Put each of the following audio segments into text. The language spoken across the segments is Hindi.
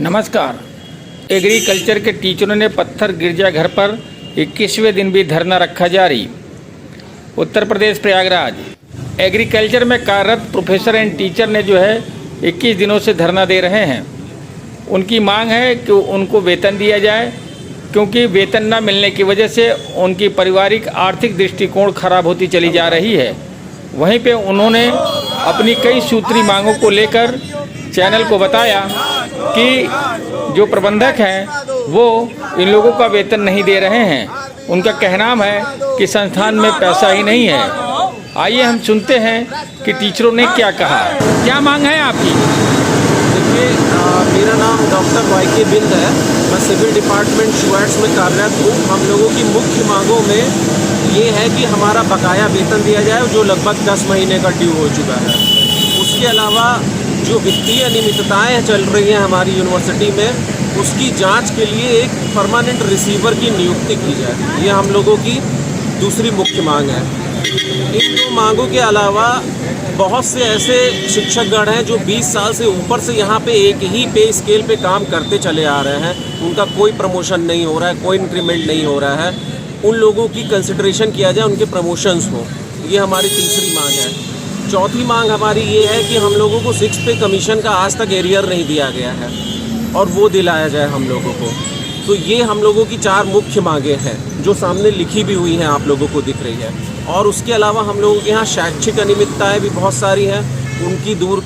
नमस्कार। एग्रीकल्चर के टीचरों ने पत्थर गिरजाघर पर 21वें दिन भी धरना रखा जारी। उत्तर प्रदेश प्रयागराज एग्रीकल्चर में कार्यरत प्रोफेसर एंड टीचर ने 21 दिनों से धरना दे रहे हैं। उनकी मांग है कि उनको वेतन दिया जाए, क्योंकि वेतन न मिलने की वजह से उनकी पारिवारिक आर्थिक दृष्टिकोण खराब होती चली जा रही है। वहीं पे उन्होंने अपनी कई सूत्री मांगों को लेकर चैनल को बताया कि जो प्रबंधक हैं वो इन लोगों का वेतन नहीं दे रहे हैं। उनका कहना है कि संस्थान में पैसा ही नहीं है। आइए हम सुनते हैं कि टीचरों ने क्या कहा। क्या मांग है आपकी? देखिए, मेरा नाम डॉक्टर YK बिंद है। मैं सिविल डिपार्टमेंट शुआर्ट्स में कार्यरत हूँ। हम लोगों की मुख्य मांगों में ये है कि हमारा बकाया वेतन दिया जाए, जो लगभग 10 महीने का ड्यू हो चुका है। उसके अलावा जो वित्तीय अनियमितताएँ चल रही हैं हमारी यूनिवर्सिटी में, उसकी जांच के लिए एक परमानेंट रिसीवर की नियुक्ति की जाए। ये हम लोगों की दूसरी मुख्य मांग है। इन दो मांगों के अलावा बहुत से ऐसे शिक्षकगण हैं जो 20 साल से ऊपर से यहाँ पे एक ही पे स्केल पे काम करते चले आ रहे हैं। उनका कोई प्रमोशन नहीं हो रहा है, कोई इंक्रीमेंट नहीं हो रहा है। उन लोगों की कंसिडरेशन किया जाए, उनके प्रमोशंस हो। ये हमारी तीसरी मांग है। चौथी मांग हमारी ये है कि हम लोगों को 6 पे कमीशन का आज तक एरियर नहीं दिया गया है और वो दिलाया जाए हम लोगों को। तो ये हम लोगों की 4 मुख्य मांगें हैं जो सामने लिखी भी हुई हैं, आप लोगों को दिख रही है। और उसके अलावा हम लोगों के यहाँ शैक्षिक अनियमितताएँ भी बहुत सारी हैं।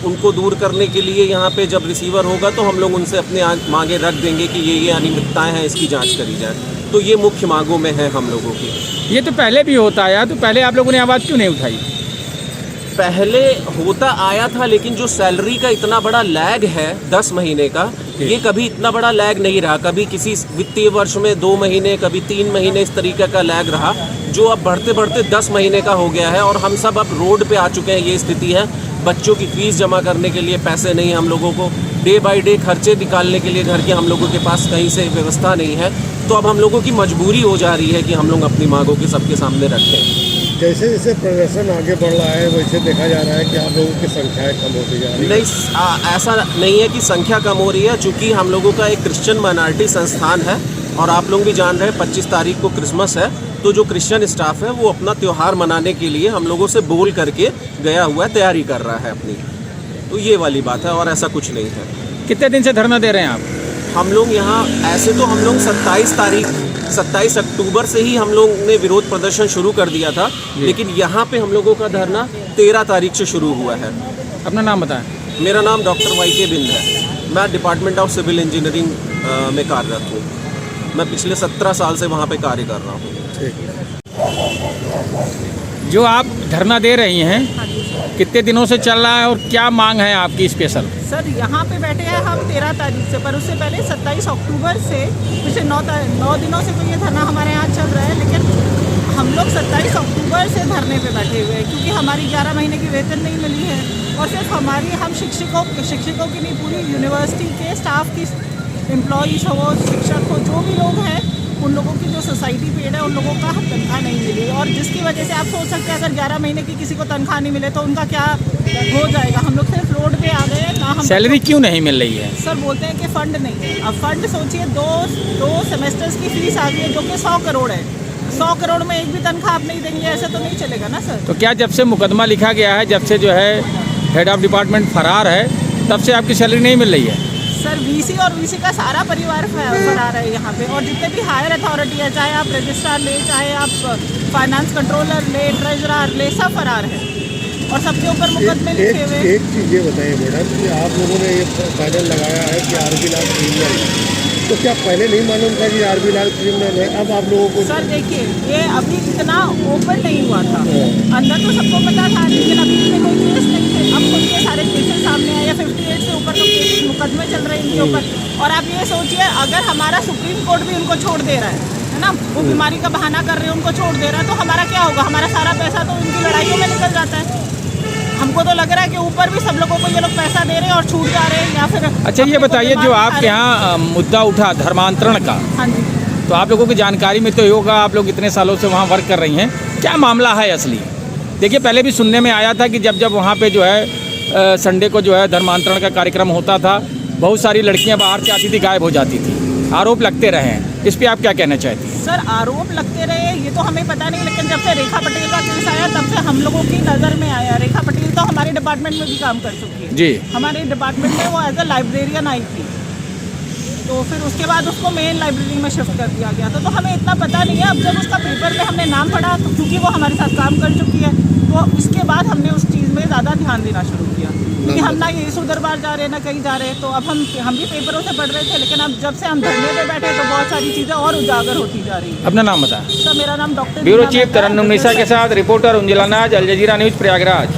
उनको दूर करने के लिए यहाँ पे जब रिसीवर होगा तो हम लोग उनसे अपने मांगे रख देंगे कि ये अनियमितताएँ हैं, इसकी जाँच करी जाए। तो ये मुख्य मांगों में है हम लोगों की। ये तो पहले भी होता आया, तो पहले आप लोगों ने आवाज़ क्यों नहीं उठाई? पहले होता आया था, लेकिन जो सैलरी का इतना बड़ा लैग है 10 महीने का, ये कभी इतना बड़ा लैग नहीं रहा। कभी किसी वित्तीय वर्ष में 2 महीने, कभी 3 महीने इस तरीके का लैग रहा, जो अब बढ़ते बढ़ते 10 महीने का हो गया है। और हम सब अब रोड पे आ चुके हैं। ये स्थिति है। बच्चों की फीस जमा करने के लिए पैसे नहीं, हम लोगों को डे बाई डे खर्चे निकालने के लिए घर के हम लोगों के पास कहीं से व्यवस्था नहीं है। तो अब हम लोगों की मजबूरी हो जा रही है कि हम लोग अपनी मांगों के सबके सामने रखें। जैसे जैसे प्रदर्शन आगे बढ़ रहा है, वैसे देखा जा रहा है कि आप लोगों की संख्याएं कम होती जा रही है। नहीं, ऐसा नहीं है कि संख्या कम हो रही है। चूँकि हम लोगों का एक क्रिश्चियन माइनॉरिटी संस्थान है और आप लोग भी जान रहे हैं 25 तारीख को क्रिसमस है। तो जो क्रिश्चियन स्टाफ है वो अपना त्यौहार मनाने के लिए हम लोगों से बोल करके गया हुआ है, तैयारी कर रहा है अपनी। तो ये वाली बात है और ऐसा कुछ नहीं है। कितने दिन से धरना दे रहे हैं आप? हम लोग यहाँ ऐसे तो हम लोग 27 अक्टूबर से ही हम लोग ने विरोध प्रदर्शन शुरू कर दिया था, लेकिन यहाँ पे हम लोगों का धरना 13 तारीख से शुरू हुआ है। अपना नाम बताएं। मेरा नाम डॉक्टर YK बिंद है। मैं डिपार्टमेंट ऑफ सिविल इंजीनियरिंग में कार्यरत हूँ। मैं पिछले 17 साल से वहाँ पे कार्य कर रहा हूँ। जो आप धरना दे रही हैं, कितने दिनों से चल रहा है और क्या मांग है आपकी स्पेशल? सर, यहाँ पे बैठे हैं हम 13 तारीख से, पर उससे पहले 27 अक्टूबर से पिछले 9 दिनों से तो ये धरना हमारे यहाँ चल रहा है। लेकिन हम लोग 27 अक्टूबर से धरने पे बैठे हुए हैं, क्योंकि हमारी 11 महीने की वेतन नहीं मिली है। और सिर्फ हम शिक्षकों की नहीं, पूरी यूनिवर्सिटी के स्टाफ की, एम्प्लॉइज हो, शिक्षक हो, जो भी लोग हैं, उन लोगों की जो सोसाइटी पेड है, उन लोगों का तनख्वाह नहीं मिली। और जिसकी वजह से आप सोच सकते हैं, अगर 11 महीने की किसी को तनख्वाह नहीं मिले तो उनका क्या हो जाएगा। हम लोग सिर्फ रोड पे आ गए ना। हम सैलरी क्यों नहीं मिल रही है? सर बोलते हैं कि फंड नहीं है। अब फंड सोचिए, दो सेमेस्टर्स की फीस आ गई है, जो कि 100 करोड़ है। 100 करोड़ में एक भी तनख्वाह आप नहीं देंगे, ऐसे तो नहीं चलेगा ना सर। तो क्या जब से मुकदमा लिखा गया है, जब से हेड ऑफ डिपार्टमेंट फरार है, तब से आपकी सैलरी नहीं मिल रही है? सर, VC और VC का सारा परिवार फरार है यहाँ पे। और जितने भी हायर अथॉरिटी है, चाहे आप रजिस्ट्रार ले, चाहे आप फाइनेंस कंट्रोलर ले, ट्रेजरर ले, सब फरार है और सबके ऊपर मुकदमे लिखे हुए। एक चीज़ ये बताइए मैडम कि आप लोगों ने ये पैनल लगाया है कि RB लाल क्रिमिनल है, तो क्या पहले नहीं मालूम था कि RB लाल क्रिमिनल है? अब आप लोगों को सर देखिए, ये अभी इतना ओपन नहीं हुआ था। अंदर तो सबको पता था, लेकिन अभी इसमें कोई केस नहीं थे। अब खुद के सारे केसेस सामने आए। 58 से ऊपर तो केसेस, मुकदमे चल रहे हैं इनके ऊपर। और आप ये सोचिए, अगर हमारा सुप्रीम कोर्ट भी उनको छोड़ दे रहा है ना, वो बीमारी का बहाना कर रहे हैं, उनको छोड़ दे रहा है, तो हमारा क्या होगा? हमारा सारा पैसा तो उनकी लड़ाइयों में निकल जाता है। हमको तो लग रहा है कि ऊपर भी सब लोगों को ये लोग पैसा दे रहे हैं और छूट जा रहे हैं, या फिर। अच्छा, ये बताइए, जो आपके यहाँ मुद्दा उठा धर्मांतरण का, हाँ जी, तो आप लोगों की जानकारी में तो होगा, आप लोग इतने सालों से वहाँ वर्क कर रही हैं, क्या मामला है असली? देखिए, पहले भी सुनने में आया था कि जब वहाँ पे संडे को धर्मांतरण का कार्यक्रम होता था, बहुत सारी लड़कियां बाहर से आती थी, गायब हो जाती थी, आरोप लगते रहे हैं, इस पे आप क्या कहना चाहती हैं? सर आरोप लगते रहे ये तो हमें पता नहीं, लेकिन जब से रेखा पटेल का केस आया तब से हम लोगों की नज़र में आया। रेखा पटेल तो हमारे डिपार्टमेंट में भी काम कर चुकी है जी। हमारे डिपार्टमेंट में वो एज अ लाइब्रेरियन आई थी, तो फिर उसके बाद उसको मेन लाइब्रेरी में शिफ्ट कर दिया गया था। तो हमें इतना पता नहीं है। अब जब उसका पेपर पे हमने नाम पढ़ा तो क्योंकि वो हमारे साथ काम कर चुकी है, तो उसके बाद हमने उस चीज़ में ज़्यादा ध्यान देना शुरू किया, क्योंकि हम ना ये उधर बार जा रहे हैं ना कहीं जा रहे हैं। तो अब हम भी पेपरों से पढ़ रहे थे, लेकिन अब जब से हम धरने पे बैठे तो बहुत सारी चीज़ें और उजागर होती जा रही है। अपना नाम बता। सर मेरा नाम डॉक्टर ब्यूरो चीफ तरन्नुम निसा के साथ रिपोर्टर उंजला नाज, अल जजीरा न्यूज़, प्रयागराज।